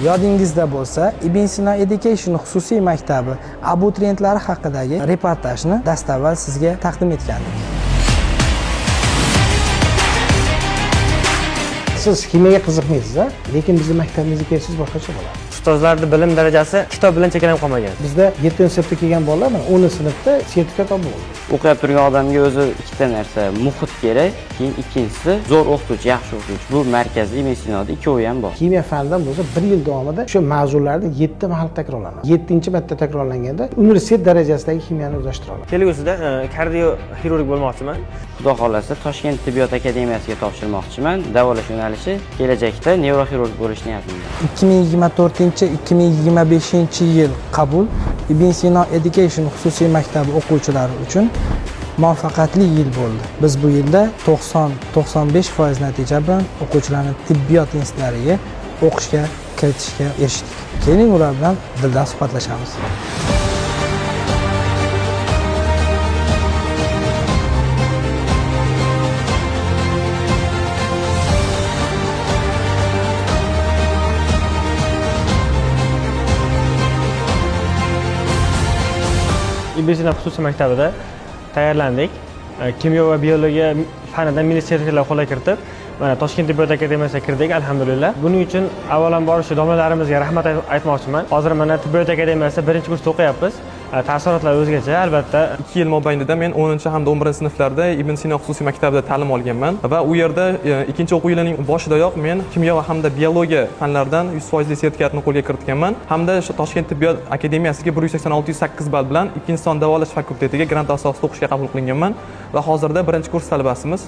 Yodingizda bo'lsa, Ibn Sino Education xususiy maktabi abituriyentlari haqidagi reportajni dastavval sizga taqdim etgandik. Siz kimyaga qiziqmaysiz, lekin bizning maktabimizga kelsangiz boshqacha bo'ladi. Ustozlarning bilim darajasi kitob bilan cheklanib qolmagan. Bizda 7-sinfda kelgan bolalar 10-sinfda sertifikat olib bo'ldi. O'qib turgan odamga o'zi ikkita narsa, muhit kerak, keyin ikkinchisi zo'r o'qituvchi, yaxshi o'qituvchi. Bu markaziy Ibn Sinoda ikkovi ham bor. Kimyo fanidan bo'lsa 1 yil davomida o'sha mavzularni 7 marta takrorlanadi. 7-marta takrorlanganda universitet darajasidagi kimyoni o'zlashtira oladi. Kelgusida kardioxirurg bo'lmoqchiman. Xudo xolasa Toshkent tibbiyot akademiyasiga topshirmoqchiman. Davolash yo'nalishi kelajakda nevroxirurg bo'lish niyatimda. 2024-2025 yil qabul Ibn Sino Education xususiy maktabi o'quvchilari uchun muvaffaqiyatli yil bo'ldi. Biz bu yilda 90-95% natija bilan o'quvchilarni tibbiyot institutlariga o'qishga kiritishga erishdik. Keling ular bilan dildan suhbatlashamiz. Ibn Sino xususiy maktabida tayyorlandik. Kimyo va biologiya fanidan milliy sertifikatlar qo'lga kiritib, mana Toshkent tibbiyot akademiyasiga kirdik, alhamdulillah. Buning uchun avvalambor shu domlalarimizga rahmat aytmoqchiman. Hozir mana tibbiyot akademiyasida 1-kursda o'qiyapmiz. Taassurotlar o'zgacha, albatta. 2 yil mobaynida men 10 hamda 11-sinflarda Ibn Sino xususiy maktabida ta'lim olganman va u yerda ikkinchi o'quv yilining boshidayoq men kimyo hamda biologiya fanlaridan 100% sertifikatni qo'lga kiritganman hamda o'sha Toshkent tibbiyot akademiyasiga 186-108 ball bilan ikkinchi son davolash fakultetiga grant asosida o'qishga qabul qilinganman va hozirda 1-kurs talabasimiz.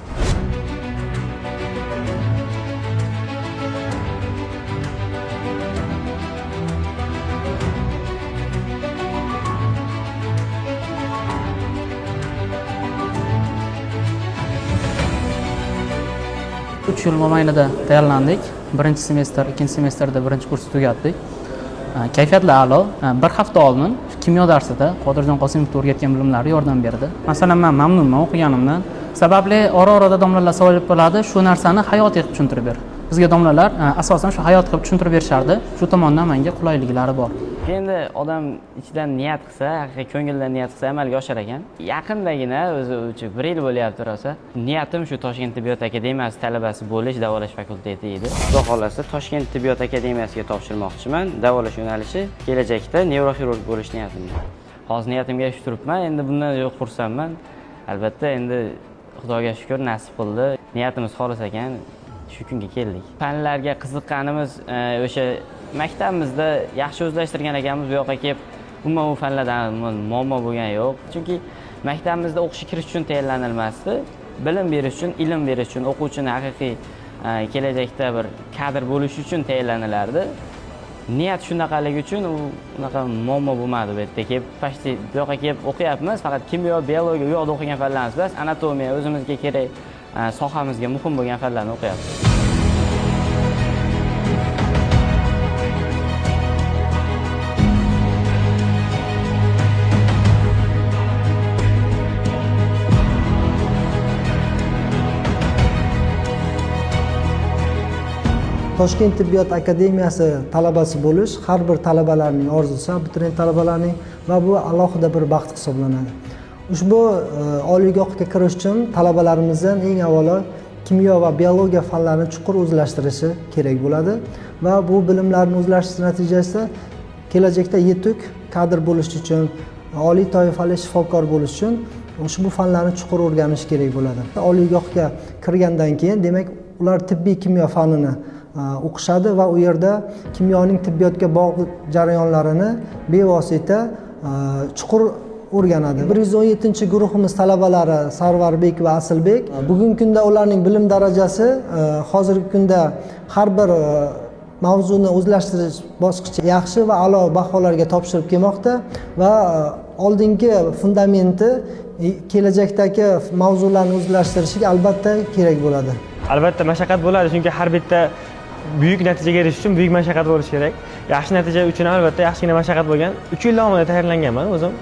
Uch yil mobaynida tayyorlandik. Birinchi semestr, ikkinchi semestrda 1-kursni tugatdik. Kayfiyatli a'lo. Bir hafta oldin kimyo darsida Qodirjon Qosimovga o'rgatgan bilimlari yordam berdi. Masalan, men mamnunman o'qiganimdan. Sababli ora-orada domlalar savol bo'ladi, shu narsani hayotiy qilib tushuntirib ber. Bizga domlalar asosan shu hayot qilib tushuntirib berishardi. Shu tomondan menga qulayliklari bor. Endi odam ichidan niyat qilsa, haqiqiy ko'ngildan niyat qilsa amalga oshar ekan. Yaqindagina o'zi 1 yil bo'lyapti rosa. Niyatim shu Toshkent tibbiyot akademiyasi talabasi bo'lish, davolash fakulteti edi. Xudo xolasa Toshkent tibbiyot akademiyasiga topshirmoqchiman. Davolash yo'nalishi kelajakda nevroxirurg bo'lish niyatimda. Hozir niyatimga erishib turibman. Endi bundan yo'q xursandman. Albatta endi Xudoga shukr nasib qildi. Niyatimiz xolis ekan. Shu kunga keldik. Fanlarga qiziqqanimiz o'sha maktabimizda yaxshi o'zlashtirgan ekanmiz. Bu yoqqa kelib umuman u fanlardan muammo bo'lgan yo'q. Chunki maktabimizda o'qishga kirish uchun tayyorlanilmasdi. Bilim berish uchun, ilm berish uchun, o'quvchini haqiqiy kelajakda bir kadr bo'lish uchun tayyorlanilardi. Niyat shunaqaligi uchun unaqa muammo bo'lmadi bu yerda kelib, почти bu yoqqa kelib o'qiyapmiz. Faqat kimyo, biologiya u yoqda o'qigan fanlarimiz emas, anatomiya o'zimizga kerak sohamizga muhim bo'lgan fanlarni o'qiyapmiz. Toshkent tibbiyot akademiyasi talabasi bo'lish har bir talabalarning orzusi, abituriyent talabalarning va bu alohida bir baxt hisoblanadi. Ushbu oliygohga kirish uchun talabalarimizdan eng avvalo kimyo va biologiya fanlarini chuqur o'zlashtirishi kerak bo'ladi va bu bilimlarni o'zlashtirish natijasida kelajakda yetuk kadr bo'lish uchun, oliy toifali shifokor bo'lish uchun ushbu fanlarni chuqur o'rganish kerak bo'ladi. Oliygohga kirgandan keyin demak ular tibbiy kimyo fanini o'qishadi va u yerda kimyoning tibbiyotga bog'liq jarayonlarini bevosita chuqur o'rganadi. 117-guruhimiz talabalari Sarvarbek va Asilbek. Bugungi kunda ularning bilim darajasi hozirgi kunda har bir mavzuni o'zlashtirish bosqichi yaxshi va a'lo baholarga topshirib kelmoqda va oldingi fundamenti kelajakdagi mavzularni o'zlashtirishiga albatta kerak bo'ladi. Albatta mashaqqat bo'ladi, chunki har bitta buyuk natijaga erishish uchun buyuk mashaqqat bo'lishi kerak. Yaxshi natija uchun albatta yaxshigina mashaqqat bo'lgan. 3 yil davomida tayyorlanganman o'zim.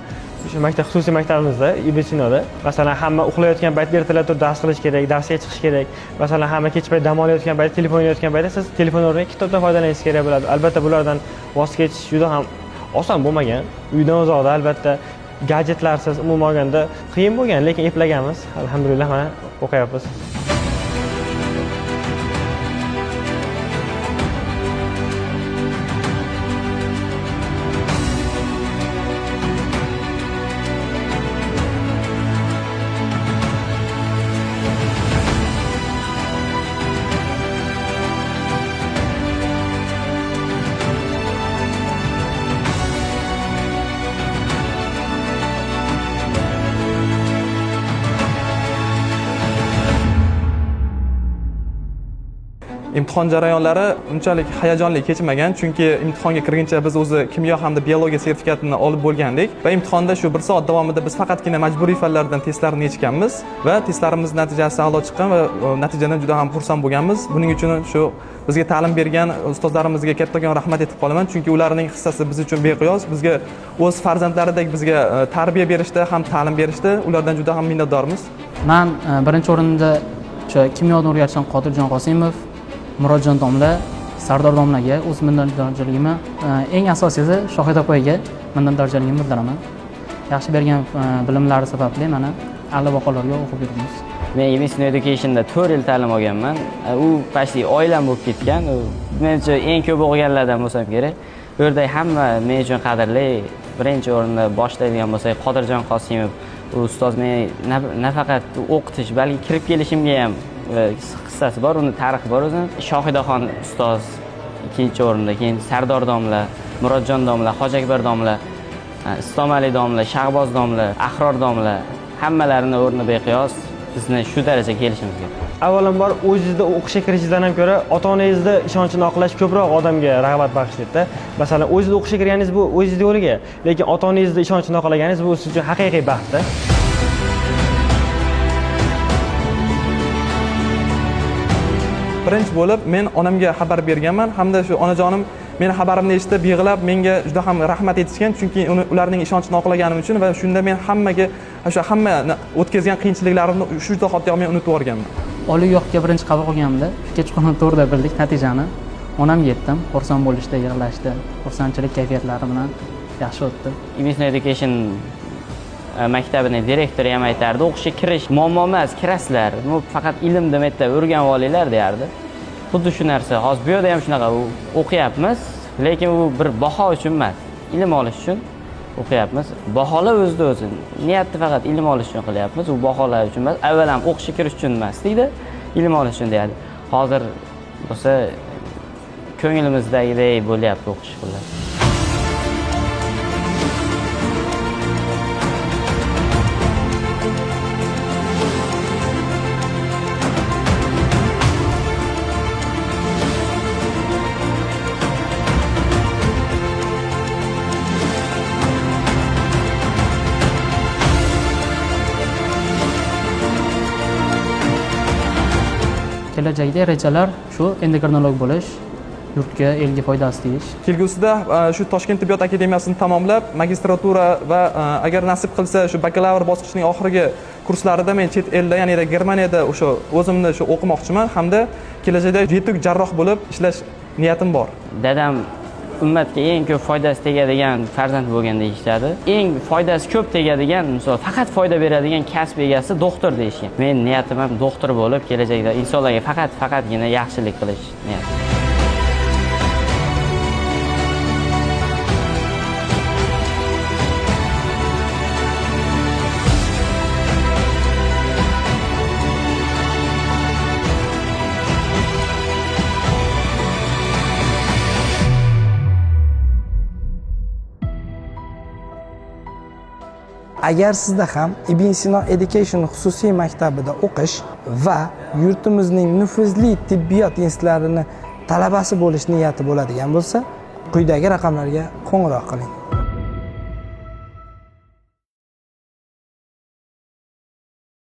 Shu maktab xususiy maktabimizda Ibn Sinoda masalan hamma uxlayotgan paytda ertalab turib dars qilish kerak, darsga chiqish kerak. Masalan hamma kech payt dam olayotgan paytda, telefon o'ynayotgan paytda siz telefon o'rniga kitobdan foydalanishingiz kerak bo'ladi. Albatta bulardan voz kechish juda ham oson bo'lmagan. Uydan uzoqda albatta gadjetlarsiz umuman olganda qiyin bo'lgan, lekin eplaganmiz. Alhamdulillah mana o'qiyapmiz. Imtihon jarayonlari unchalik hayajonli kechmagan, chunki imtihonga kirguncha biz o'zi kimyo hamda biologiya sertifikatini olib bo'lgandik va imtihonda shu 1 soat davomida biz faqatgina majburiy fanlardan testlarni yechganmiz va testlarimiz natijasi a'lo chiqqan va natijadan juda ham xursand bo'lganmiz. Buning uchun shu bizga ta'lim bergan ustozlarimizga kattakon rahmat aytib qolaman, chunki ularning hissasi biz uchun beqiyos. Bizga o'z farzandlaridek bizga tarbiya berishda ham ta'lim berishda ulardan juda ham minnatdormiz. Men birinchi o'rinda o'sha kimyoni o'rgatgan Qodirjon Qosimov, Murodjon domla, Sardor domlaga o'z minnatdorchiligimni, eng asosiysi Shohid opaga minnatdorchiligimni bildiraman. Yaxshi bergan bilimlari sababli mana a'lo baholarga o'qib yuribmiz. Men Ibn Sino Educationda 4 yil ta'lim olganman. U pashli oilam bo'lib ketgan. Men uchun eng ko'p o'qiganlardan bo'lsam kerak. Bu yerda hamma men uchun qadrli. Birinchi o'rinda boshlaydigan bo'lsak, Qodirjon Qosimov ustoz men nafaqat o'qitish, balki kirib kelishimga ham qissasi bor, uni tarixi bor o'zini. Shohidaxon ustoz ikkinchi o'rinda, keyin Sardor domla, Murodjon domla, Hoji Akbar domla, Islomali domla, Shahboz domla, Ahror domla, hammalarini o'rni beqiyos bizni shu darajaga kelishimizga. Avvalambor o'zingizda o'qishga kirishingizdan ham ko'ra ota-onangizni ishonchini oqlash ko'proq odamga rag'bat bag'ishlaydi-da. Masalan, o'zingiz o'qishga kirganingiz bu o'zingizning yo'liga, lekin ota-onangizni ishonchini oqlaganingiz bu siz uchun haqiqiy baxtda. Birinchi bo'lib men onamga xabar berganman hamda shu onajonim meni xabarimni eshitib yig'lab menga juda ham rahmat aytishgan, chunki ularning ishonchini oqlaganim uchun va shunda men hammaga o'sha hamma o'tkazgan qiyinchiliklarimni shu zahotiyoq men unutib yuborganman. Oliygohga birinchi qabul qilganimda kechqurun 4 da bildik natijani. Onam yetdim, xursand bo'lishdi, yig'lashdi. Xursandchilik kayfiyatlari bilan yaxshi o'tdi. Ibn Sino Education maktabining direktori ham aytardi, o'qishga kirish muammo emas, kirasizlar. Bu faqat ilmni metda o'rganib olinglar derdi. Xuddi shu narsa. Hozir bu yerda ham shunaqa o'qiyapmiz, lekin u bir baho uchun emas, ilm olish uchun o'qiyapmiz. Baholar o'zida o'zi. Niyatni faqat ilm olish uchun qilyapmiz. U baholar uchun emas, avval ham o'qishga kirish uchun emas, deydi, ilm olish uchun deydi. Hozir bo'lsa ko'ngilimizdagidek bo'lyapti o'qish qilib. Kelajakda rejalar shu endokrinolog bo'lish, yurtga, elga foydasi tegish. Kelgusida shu Toshkent tibbiyot akademiyasini tamomlab, magistratura va agar nasib qilsa shu bakalavr bosqichining oxirgi kurslarida men chet elda, ya'ni Germaniyada o'sha o'zimni shu o'qimoqchiman hamda kelajakda yetuk jarroh bo'lib ishlash niyatim bor. Dadam ummatga eng ko'p foydasi tegadigan farzand bo'lgan deyishadi. Eng foydasi ko'p tegadigan, misol faqat foyda beradigan kasb egasi doktor deyishgan. Men niyatim ham doktor bo'lib, kelajakda insonlarga faqatgina yaxshilik qilish niyatim. Agar sizda ham Ibn Sino Education xususiy maktabida o'qish va yurtimizning nufuzli tibbiyot institutlarini talabasi bo'lish niyati bo'ladigan bo'lsa, quyidagi raqamlarga qo'ng'iroq qiling.